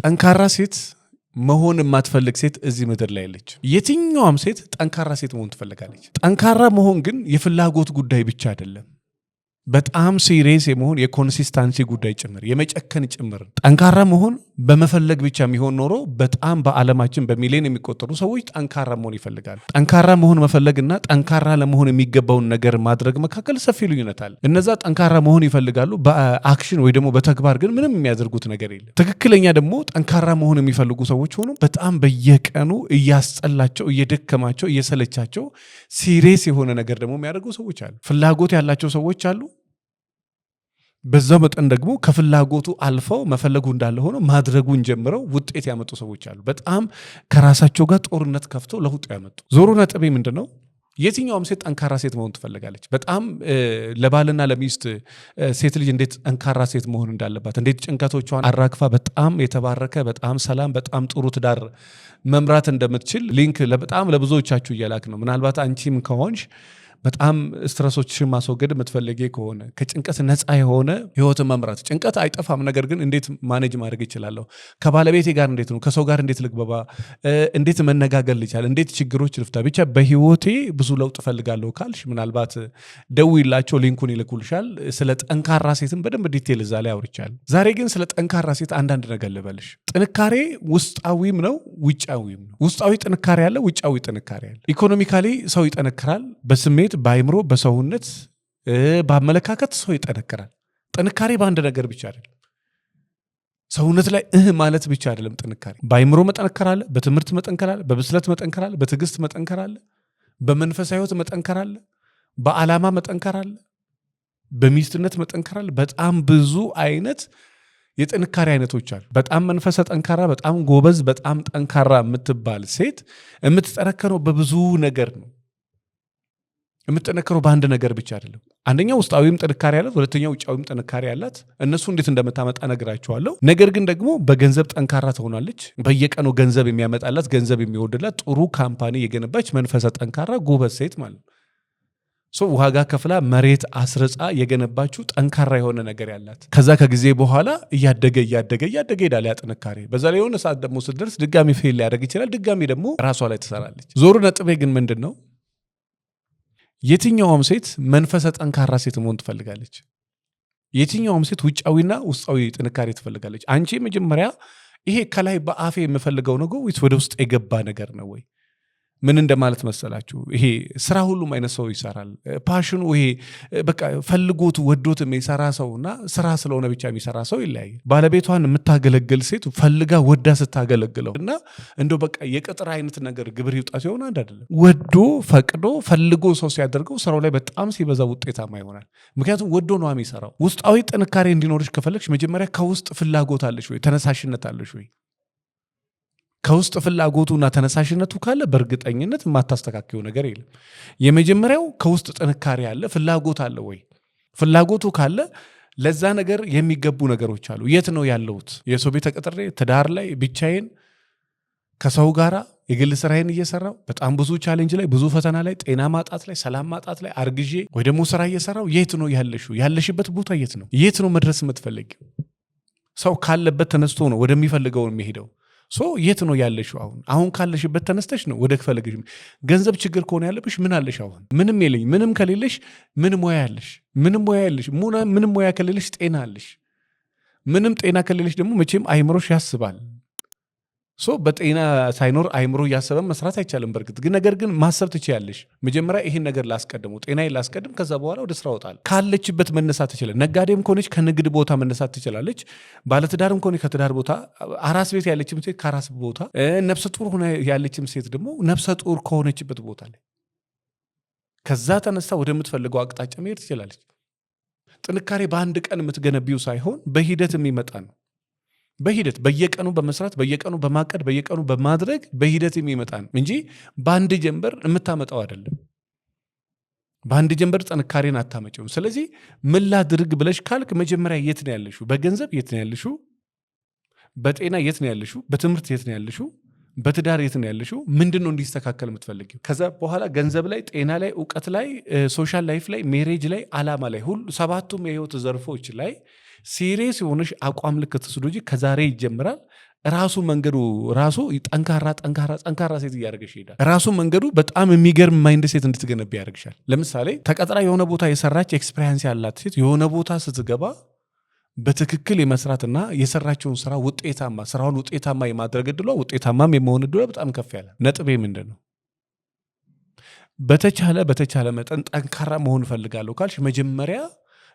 ጠንካራ ሴት መሆን የማትፈልግ ሴት እዚህ ምድር ላይ አለች። የትኛውም ሴት ጠንካራ ሴት መሆን ትፈልጋለች። ጠንካራ መሆን ግን የፍላጎት ጉዳይ ብቻ አይደለም። በጣም ሲሪየስ የመሆን የኮንሲስታንሲ ጉዳይ ጭምር የመጨከን ጭምር። ጠንካራ መሆን በመፈለግ ብቻ የሚሆን ኖሮ በጣም በዓለማችን በሚሊዮን የሚቆጠሩ ሰዎች ጠንካራ መሆን ይፈልጋሉ። ጠንካራ መሆን መፈለግና ጠንካራ ለመሆን የሚገባውን ነገር ማድረግ መካከል ሰፊ ልዩነት አለ። እነዛ ጠንካራ መሆን ይፈልጋሉ፣ በአክሽን ወይ ደግሞ በተግባር ግን ምንም የሚያደርጉት ነገር የለም። ትክክለኛ ደግሞ ጠንካራ መሆን የሚፈልጉ ሰዎች ሆኖ በጣም በየቀኑ እያስጠላቸው፣ እየደከማቸው፣ እየሰለቻቸው ሲሪየስ የሆነ ነገር ደግሞ የሚያደርጉ ሰዎች አሉ። ፍላጎት ያላቸው ሰዎች አሉ። በዛው መጠን ደግሞ ከፍላጎቱ አልፈው መፈለጉ እንዳለ ሆኖ ማድረጉን ጀምረው ውጤት ያመጡ ሰዎች አሉ። በጣም ከራሳቸው ጋር ጦርነት ከፍተው ለውጥ ያመጡ። ዞሮ ነጥቤ ምንድነው? የትኛውም ሴት ጠንካራ ሴት መሆን ትፈልጋለች። በጣም ለባልና ለሚስት ሴት ልጅ እንዴት ጠንካራ ሴት መሆን እንዳለባት፣ እንዴት ጭንቀቶቿን አራግፋ በጣም የተባረከ በጣም ሰላም በጣም ጥሩ ትዳር መምራት እንደምትችል ሊንክ በጣም ለብዙዎቻችሁ እየላክ ነው። ምናልባት አንቺም ከሆንሽ በጣም ስትረሶችን ማስወገድ የምትፈልጊ ከሆነ ከጭንቀት ነፃ የሆነ ህይወትን መምራት። ጭንቀት አይጠፋም፣ ነገር ግን እንዴት ማኔጅ ማድረግ ይችላለሁ? ከባለቤቴ ጋር እንዴት ነው? ከሰው ጋር እንዴት ልግባባ? እንዴት መነጋገር ልቻል? እንዴት ችግሮች ልፍታ? ብቻ በህይወቴ ብዙ ለውጥ ፈልጋለሁ ካልሽ ምናልባት ደውይላቸው፣ ሊንኩን ይልኩልሻል። ስለ ጠንካራ ሴትን በደንብ ዲቴል እዛ ላይ አውርቻለሁ። ዛሬ ግን ስለ ጠንካራ ሴት አንዳንድ ነገር ልበልሽ። ጥንካሬ ውስጣዊም ነው ውጫዊም ነው። ውስጣዊ ጥንካሬ አለ፣ ውጫዊ ጥንካሬ አለ። ኢኮኖሚካሊ ሰው ይጠነክራል፣ በስሜት በአይምሮ በሰውነት በአመለካከት ሰው ይጠነክራል። ጥንካሬ በአንድ ነገር ብቻ አይደለም። ሰውነት ላይ ማለት ብቻ አይደለም ጥንካሬ። በአይምሮ መጠንከር አለ፣ በትምህርት መጠንከር አለ፣ በብስለት መጠንከር አለ፣ በትዕግስት መጠንከር አለ፣ በመንፈሳዊ ህይወት መጠንከር አለ፣ በዓላማ መጠንከር አለ፣ በሚስትነት መጠንከር አለ። በጣም ብዙ አይነት የጥንካሬ አይነቶች አሉ። በጣም መንፈሰ ጠንካራ፣ በጣም ጎበዝ፣ በጣም ጠንካራ የምትባል ሴት የምትጠነከረው በብዙ ነገር ነው። የምትጠነከረው በአንድ ነገር ብቻ አይደለም። አንደኛው ውስጣዊም ጥንካሬ ያላት፣ ሁለተኛው ውጫዊም ጥንካሬ ያላት። እነሱ እንዴት እንደምታመጣ ነግራቸዋለሁ። ነገር ግን ደግሞ በገንዘብ ጠንካራ ትሆናለች። በየቀኑ ገንዘብ የሚያመጣላት፣ ገንዘብ የሚወድላት፣ ጥሩ ካምፓኒ የገነባች መንፈሰ ጠንካራ ጎበዝ ሴት ማለት ነው። ዋጋ ከፍላ መሬት አስርጻ የገነባችው ጠንካራ የሆነ ነገር ያላት። ከዛ ከጊዜ በኋላ እያደገ ይሄዳል ያ ጥንካሬ። በዛ ላይ የሆነ ሰዓት ደግሞ ስትደርስ ድጋሚ ፌል ሊያደርግ ይችላል። ድጋሚ ደግሞ ራሷ ላይ ትሰራለች። ዞሮ ነጥቤ ግን ምንድን ነው? የትኛውም ሴት መንፈሰ ጠንካራ ሴት መሆን ትፈልጋለች። የትኛውም ሴት ውጫዊና ውስጣዊ ጥንካሬ ትፈልጋለች። አንቺ መጀመሪያ ይሄ ከላይ በአፌ የምፈልገው ነገር ወይስ ወደ ውስጥ የገባ ነገር ነው ወይ? ምን እንደማለት መሰላችሁ? ይሄ ስራ ሁሉም አይነት ሰው ይሰራል። ፓሽኑ ይሄ በቃ ፈልጎት ወዶት የሚሰራ ሰውና ስራ ስለሆነ ብቻ የሚሰራ ሰው ይለያያል። ባለቤቷን የምታገለግል ሴት ፈልጋ ወዳ ስታገለግለው እና እንደው በቃ የቅጥር አይነት ነገር ግብር ይውጣ ሲሆን አንድ አይደለም። ወዶ ፈቅዶ ፈልጎ ሰው ሲያደርገው ስራው ላይ በጣም ሲበዛ ውጤታማ ይሆናል። ምክንያቱም ወዶ ነው የሚሰራው። ውስጣዊ ጥንካሬ እንዲኖርሽ ከፈለግሽ መጀመሪያ ከውስጥ ፍላጎት አለሽ ወይ? ተነሳሽነት አለሽ ወይ? ከውስጥ ፍላጎቱና ተነሳሽነቱ ካለ በእርግጠኝነት የማታስተካክለው ነገር የለም። የመጀመሪያው ከውስጥ ጥንካሬ አለ፣ ፍላጎት አለ ወይ? ፍላጎቱ ካለ ለዛ ነገር የሚገቡ ነገሮች አሉ። የት ነው ያለሁት? የሰው ቤት ተቀጥሬ ትዳር ላይ ብቻዬን ከሰው ጋራ የግል ስራዬን እየሰራው በጣም ብዙ ቻሌንጅ ላይ ብዙ ፈተና ላይ ጤና ማጣት ላይ ሰላም ማጣት ላይ አርግዤ ወይ ደግሞ ስራ እየሰራው የት ነው ያለሽው? ያለሽበት ቦታ የት ነው? የት ነው መድረስ የምትፈልጊው? ሰው ካለበት ተነስቶ ነው ወደሚፈልገው የሚሄደው። የት ነው ያለሽው? አሁን ካለሽበት ተነስተሽ ነው ወደ ፈለግሽ። ገንዘብ ችግር ከሆነ ያለብሽ ምን አለሽ? አሁን ምንም የለኝ። ምንም ከሌለሽ ምን ሙያ ያለሽ? ምንም ሙያ ያለሽ ምንም ሙያ ከሌለሽ ጤና አለሽ። ምንም ጤና ከሌለሽ ደግሞ መቼም አይምሮሽ ያስባል። በጤና ሳይኖር አይምሮ እያሰበ መስራት አይቻልም። በርግጥ ግን ነገር ግን ማሰብ ትችያለሽ። መጀመሪያ ይሄን ነገር ላስቀድመው፣ ጤናዬን ላስቀድም፣ ከዛ በኋላ ወደ ስራ ወጣል። ካለችበት መነሳት ትችላለች። ነጋዴም ከሆነች ከንግድ ቦታ መነሳት ትችላለች። ባለትዳርም ከሆነች ከትዳር ቦታ፣ አራስ ቤት ያለችም ሴት ከአራስ ቦታ፣ ነፍሰ ጡር ሆነ ያለችም ሴት ደግሞ ነፍሰ ጡር ከሆነችበት ቦታ ላይ ከዛ ተነሳ ወደምትፈልገው አቅጣጫ መሄድ ትችላለች። ጥንካሬ በአንድ ቀን የምትገነቢው ሳይሆን በሂደት የሚመጣ ነው። በሂደት በየቀኑ በመስራት በየቀኑ በማቀድ በየቀኑ በማድረግ በሂደት የሚመጣ ነው እንጂ በአንድ ጀንበር የምታመጣው አይደለም። በአንድ ጀንበር ጥንካሬን አታመጪውም። ስለዚህ ምን ላድርግ ብለሽ ካልክ መጀመሪያ የት ነው ያለሽው? በገንዘብ የት ነው ያለሽው? በጤና የት ነው ያለሽው? በትምህርት የት ነው ያለሽው? በትዳር የት ነው ያለሽው? ምንድነው እንዲስተካከል የምትፈልጊው? ከዛ በኋላ ገንዘብ ላይ፣ ጤና ላይ፣ እውቀት ላይ፣ ሶሻል ላይፍ ላይ፣ ሜሬጅ ላይ፣ አላማ ላይ ሁሉ ሰባቱም የህይወት ዘርፎች ላይ ሲሪየስ የሆነሽ አቋም ልክ ትስዱ እንጂ ከዛሬ ይጀምራል ራሱ መንገዱ ራሱ ጠንካራ ሴት እያደረገሽ ይሄዳል። ራሱ መንገዱ በጣም የሚገርም ማይንድ ሴት እንድትገነባ ያደርግሻል። ለምሳሌ ተቀጥራ የሆነ ቦታ የሰራች ኤክስፔሪንስ ያላት ሴት የሆነ ቦታ ስትገባ በትክክል የመስራትና የሰራቸውን ስራ ስራውን ውጤታማ የማድረግ እድሏ ውጤታማም የመሆን እድሏ በጣም ከፍ ያለ። ነጥቤ ምንድን ነው? በተቻለ መጠን ጠንካራ መሆን እፈልጋለሁ ካልሽ መጀመሪያ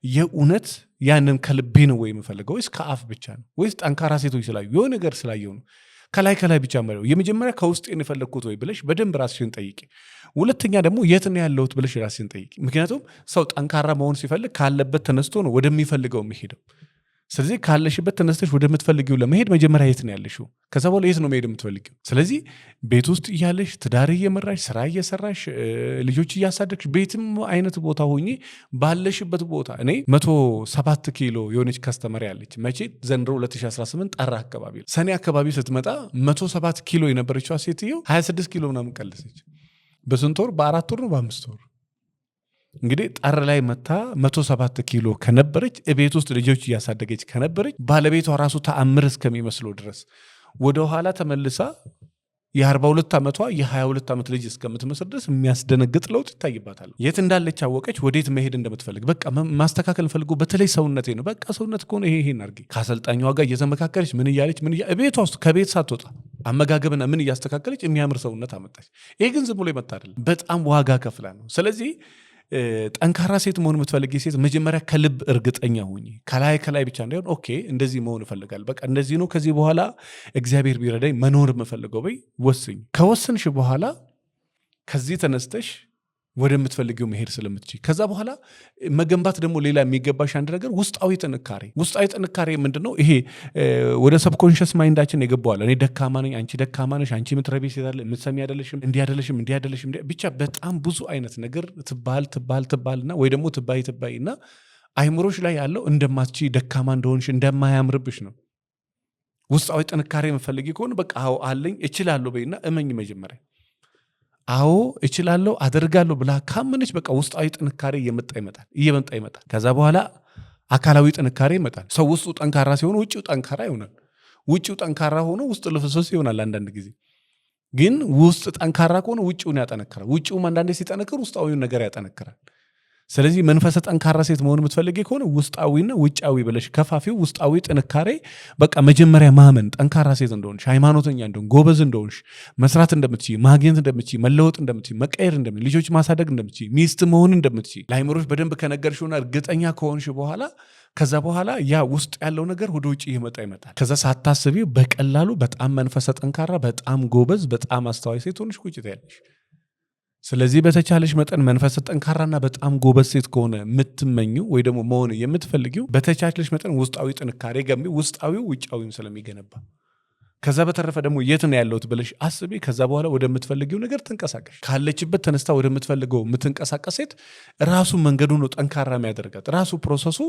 የእውነት ያንን ከልቤ ነው ወይ የምፈልገው ወይስ ከአፍ ብቻ ነው? ወይስ ጠንካራ ሴቶች ስላዩ የሆነ ነገር ስላየው ነው? ከላይ ብቻ ማለት የመጀመሪያ ከውስጤ ነው የፈለግኩት ወይ ብለሽ በደንብ ራስሽን ጠይቂ። ሁለተኛ ደግሞ የት ነው ያለሁት ብለሽ ራስሽን ጠይቂ። ምክንያቱም ሰው ጠንካራ መሆን ሲፈልግ ካለበት ተነስቶ ነው ወደሚፈልገው የሚሄደው። ስለዚህ ካለሽበት ተነስተሽ ወደምትፈልጊው ለመሄድ መጀመሪያ የት ነው ያለሽው? ከዛ በኋላ የት ነው መሄድ የምትፈልጊው? ስለዚህ ቤት ውስጥ እያለሽ ትዳር እየመራሽ ስራ እየሰራሽ ልጆች እያሳደግሽ ቤትም አይነት ቦታ ሆኜ ባለሽበት ቦታ እኔ 107 ኪሎ የሆነች ከስተመር ያለች መቼ ዘንድሮ 2018 ጠራ አካባቢ ሰኔ አካባቢ ስትመጣ 107 ኪሎ የነበረችዋ ሴትዮ 26 ኪሎ ምናምን ቀለሰች። በስንት ወር? በ4 ወር ነው በ5 ወር? እንግዲህ ጠር ላይ መታ 107 ኪሎ ከነበረች እቤት ውስጥ ልጆች እያሳደገች ከነበረች ባለቤቷ ራሱ ተአምር እስከሚመስለው ድረስ ወደ ኋላ ተመልሳ የ42 ዓመቷ የ22 ዓመት ልጅ እስከምትመስል ድረስ የሚያስደነግጥ ለውጥ ይታይባታል። የት እንዳለች አወቀች፣ ወዴት መሄድ እንደምትፈልግ በቃ ማስተካከል ፈልጎ በተለይ ሰውነቴ ነው በቃ ሰውነት ከሆነ ይሄን አድርጊ ከአሰልጣኟ ጋር እየተመካከለች ምን እያለች ቤቷ ውስጥ ከቤት ሳትወጣ አመጋገብና ምን እያስተካከለች የሚያምር ሰውነት አመጣች። ይሄ ግን ዝም ብሎ ይመጣ አይደለም፣ በጣም ዋጋ ከፍላ ነው። ስለዚህ ጠንካራ ሴት መሆን የምትፈልጊ ሴት መጀመሪያ ከልብ እርግጠኛ ሁኚ። ከላይ ብቻ እንዳይሆን ኦኬ እንደዚህ መሆን እፈልጋለሁ በቃ እንደዚህ ነው ከዚህ በኋላ እግዚአብሔር ቢረዳኝ መኖር የምፈልገው በይ ወስኝ። ከወሰንሽ በኋላ ከዚህ ተነስተሽ ወደምትፈልጊው መሄድ ስለምትችይ ከዛ በኋላ መገንባት ደግሞ ሌላ የሚገባሽ አንድ ነገር ውስጣዊ ጥንካሬ ምንድነው? ይሄ ወደ ሰብኮንሽስ ማይንዳችን የገባዋል። እኔ ደካማ ነኝ፣ አንቺ ደካማ ነሽ፣ አንቺ ምትረቢ ሴት አይደለ፣ የምትሰሚ አይደለሽም፣ እንዲያደለሽም ብቻ በጣም ብዙ አይነት ነገር ትባልና ወይ ደግሞ ትባይና አይምሮሽ ላይ ያለው እንደማትቺ ደካማ እንደሆንሽ እንደማያምርብሽ ነው። ውስጣዊ ጥንካሬ የምፈልጊ ከሆነ በቃ አዎ አለኝ እችላለሁ በይና እመኝ መጀመሪያ አዎ እችላለሁ አደርጋለሁ ብላ ካመነች በቃ ውስጣዊ ጥንካሬ እየመጣ ይመጣል። ከዛ በኋላ አካላዊ ጥንካሬ ይመጣል። ሰው ውስጡ ጠንካራ ሲሆን ውጭው ጠንካራ ይሆናል። ውጭው ጠንካራ ሆኖ ውስጥ ልፍስፍስ ይሆናል። አንዳንድ ጊዜ ግን ውስጥ ጠንካራ ከሆነ ውጭውን ያጠነክራል። ውጭውም አንዳንዴ ሲጠነክር ውስጣዊውን ነገር ያጠነክራል። ስለዚህ መንፈሰ ጠንካራ ሴት መሆን የምትፈልጊ ከሆነ ውስጣዊና ውጫዊ ብለሽ ከፋፊው። ውስጣዊ ጥንካሬ በቃ መጀመሪያ ማመን ጠንካራ ሴት እንደሆንሽ፣ ሃይማኖተኛ እንደሆንሽ፣ ጎበዝ እንደሆንሽ፣ መስራት እንደምትችይ፣ ማግኘት እንደምትችይ፣ መለወጥ እንደምትችይ፣ መቀየር እንደምትችይ፣ ልጆች ማሳደግ እንደምትችይ፣ ሚስት መሆን እንደምትችይ ለአይምሮሽ በደንብ ከነገርሽውና እርግጠኛ ከሆንሽ በኋላ ከዛ በኋላ ያ ውስጥ ያለው ነገር ወደ ውጭ ይመጣል። ከዛ ሳታስቢው በቀላሉ በጣም መንፈሰ ጠንካራ፣ በጣም ጎበዝ፣ በጣም አስተዋይ ሴት ሆንሽ ቁጭ ትያለሽ። ስለዚህ በተቻለሽ መጠን መንፈሰ ጠንካራና በጣም ጎበዝ ሴት ከሆነ የምትመኙ ወይ ደግሞ መሆን የምትፈልጊው በተቻለሽ መጠን ውስጣዊ ጥንካሬ ገንቢ፣ ውስጣዊው ውጫዊውን ስለሚገነባ። ከዛ በተረፈ ደግሞ የት ነው ያለሁት ብለሽ አስቢ። ከዛ በኋላ ወደምትፈልጊው ነገር ተንቀሳቀሽ። ካለችበት ተነስታ ወደምትፈልገው የምትንቀሳቀስ ሴት ራሱ መንገዱ ነው ጠንካራ የሚያደርጋት። ራሱ ፕሮሰሱ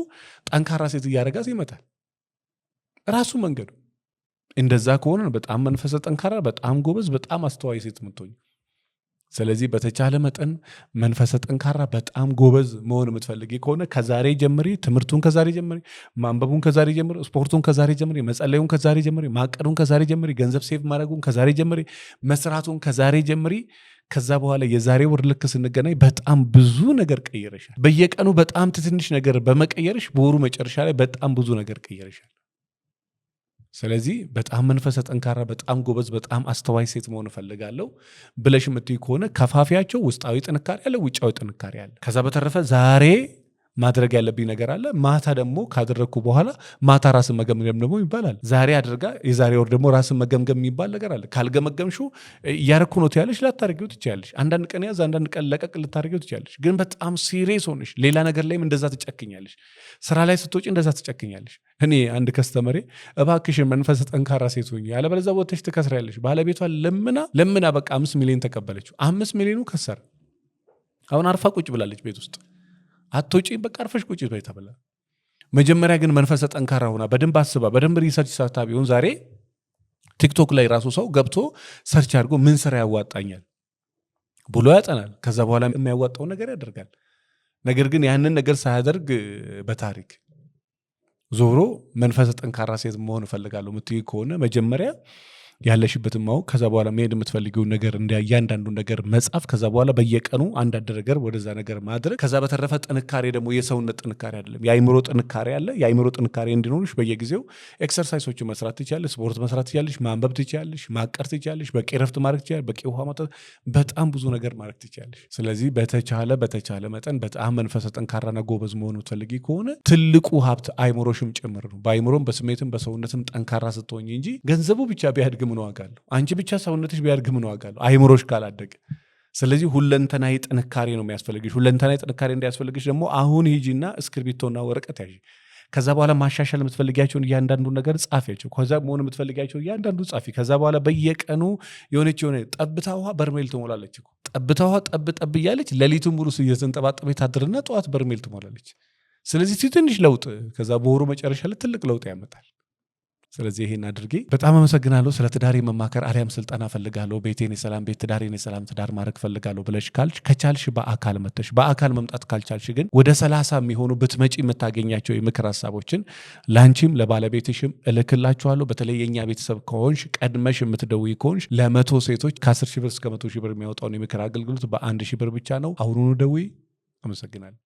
ጠንካራ ሴት እያደረጋት ይመጣል። ራሱ መንገዱ እንደዛ ከሆነ በጣም መንፈሰ ጠንካራ፣ በጣም ጎበዝ፣ በጣም አስተዋይ ሴት የምትሆኝ። ስለዚህ በተቻለ መጠን መንፈሰ ጠንካራ በጣም ጎበዝ መሆን የምትፈልጊ ከሆነ ከዛሬ ጀምሪ። ትምህርቱን ከዛሬ ጀምሪ፣ ማንበቡን ከዛሬ ጀምሪ፣ ስፖርቱን ከዛሬ ጀምሪ፣ መጸለዩን ከዛሬ ጀምሪ፣ ማቀዱን ከዛሬ ጀምሪ፣ ገንዘብ ሴቭ ማድረጉን ከዛሬ ጀምሪ፣ መስራቱን ከዛሬ ጀምሪ። ከዛ በኋላ የዛሬ ወር ልክ ስንገናኝ በጣም ብዙ ነገር ቀይረሻል። በየቀኑ በጣም ትንሽ ነገር በመቀየርሽ በወሩ መጨረሻ ላይ በጣም ብዙ ነገር ቀይረሻል። ስለዚህ በጣም መንፈሰ ጠንካራ፣ በጣም ጎበዝ፣ በጣም አስተዋይ ሴት መሆን እፈልጋለሁ ብለሽ የምትይ ከሆነ ከፋፊያቸው ውስጣዊ ጥንካሬ አለ፣ ውጫዊ ጥንካሬ አለ። ከዛ በተረፈ ዛሬ ማድረግ ያለብኝ ነገር አለ። ማታ ደግሞ ካደረግኩ በኋላ ማታ ራስን መገምገም ደግሞ ይባላል። ዛሬ አድርጋ የዛሬ ወር ደግሞ ራስን መገምገም የሚባል ነገር አለ። ካልገመገምሽው እያረኩ ነው ትያለሽ፣ ላታደርጊው ትችያለሽ። አንዳንድ ቀን ያዝ፣ አንዳንድ ቀን ለቀቅ ልታደርጊው ትችያለሽ። ግን በጣም ሲሪየስ ሆነሽ ሌላ ነገር ላይም እንደዛ ትጨክኛለሽ። ስራ ላይ ስትወጪ እንደዛ ትጨክኛለሽ። እኔ አንድ ከስተመሬ እባክሽን መንፈሰ ጠንካራ ሴት ሁኚ ያለበለዚያ ወጥተሽ ትከስሪያለሽ። ባለቤቷ ለምና በቃ 5 ሚሊዮን ተቀበለችው። 5 ሚሊዮኑ ከሰረ። አሁን አርፋ ቁጭ ብላለች ቤት ውስጥ። አትወጪ በቃ አርፈሽ ቁጭ በይ ተብላ። መጀመሪያ ግን መንፈሰ ጠንካራ ሆና በደንብ አስባ በደንብ ሪሰርች ሰርታ ቢሆን ዛሬ ቲክቶክ ላይ ራሱ ሰው ገብቶ ሰርች አድርጎ ምን ስራ ያዋጣኛል ብሎ ያጠናል። ከዛ በኋላ የሚያዋጣው ነገር ያደርጋል። ነገር ግን ያንን ነገር ሳያደርግ በታሪክ ዞሮ መንፈሰ ጠንካራ ሴት መሆን እፈልጋለሁ የምትይ ከሆነ መጀመሪያ ያለሽበትን ማወቅ፣ ከዛ በኋላ መሄድ የምትፈልጊውን ነገር እያንዳንዱ ነገር መጻፍ፣ ከዛ በኋላ በየቀኑ አንዳንድ ነገር ወደዛ ነገር ማድረግ። ከዛ በተረፈ ጥንካሬ ደግሞ የሰውነት ጥንካሬ አይደለም፣ የአይምሮ ጥንካሬ አለ። የአይምሮ ጥንካሬ እንዲኖርሽ በየጊዜው ኤክሰርሳይሶችን መስራት ትችያለሽ፣ ስፖርት መስራት ትችያለሽ፣ ማንበብ ትችያለሽ፣ ማቀር ትችያለሽ፣ በቂ ረፍት ማድረግ ትችያለሽ፣ በቂ ውሃ ማጠጣት፣ በጣም ብዙ ነገር ማድረግ ትችያለሽ። ስለዚህ በተቻለ መጠን በጣም መንፈሰ ጠንካራና ጎበዝ መሆን የምትፈልጊ ከሆነ ትልቁ ሀብት አይምሮሽም ጭምር ነው። በአይምሮም በስሜትም በሰውነትም ጠንካራ ስትሆኝ እንጂ ገንዘቡ ብቻ ቢያድግ ምን ዋጋ አለው? አንቺ ብቻ ሰውነትሽ ቢያድግ ምን ዋጋ አለው? አይምሮሽ ካላደገ። ስለዚህ ሁለንተናዊ ጥንካሬ ነው የሚያስፈልግሽ። ሁለንተናዊ ጥንካሬ እንዲያስፈልግሽ ደግሞ አሁን ሂጂና እስክርቢቶና ወረቀት ያዥ። ከዛ በኋላ ማሻሻል የምትፈልጊያቸውን እያንዳንዱ ነገር ጻፊያቸው። ከዛ መሆን የምትፈልጊያቸው እያንዳንዱ ጻፊ። ከዛ በኋላ በየቀኑ የሆነ ጠብታ ውሃ በርሜል ትሞላለች። ጠብታ ውሃ ጠብ እያለች ሌሊቱን ሙሉ እየተንጠባጠበች ታድርና ጠዋት በርሜል ትሞላለች። ስለዚህ ትንሽ ለውጥ ከዛ በወሩ መጨረሻ ላይ ትልቅ ለውጥ ያመጣል። ስለዚህ ይሄን አድርጌ በጣም አመሰግናለሁ። ስለ ትዳሬ መማከር አሊያም ስልጠና ፈልጋለሁ፣ ቤቴን የሰላም ቤት፣ ትዳሬን የሰላም ትዳር ማድረግ ፈልጋለሁ ብለሽ ካልሽ ከቻልሽ በአካል መተሽ፣ በአካል መምጣት ካልቻልሽ ግን ወደ 30 የሚሆኑ ብትመጪ የምታገኛቸው የምክር ሀሳቦችን ለአንቺም ለባለቤትሽም እልክላችኋለሁ። በተለይ የኛ ቤተሰብ ከሆንሽ ቀድመሽ የምትደውይ ከሆንሽ ለ100 ሴቶች ከ10 ሺህ ብር እስከ 100 ሺህ ብር የሚያወጣውን የምክር አገልግሎት በ1 ሺህ ብር ብቻ ነው። አሁኑኑ ደውይ። አመሰግናለሁ።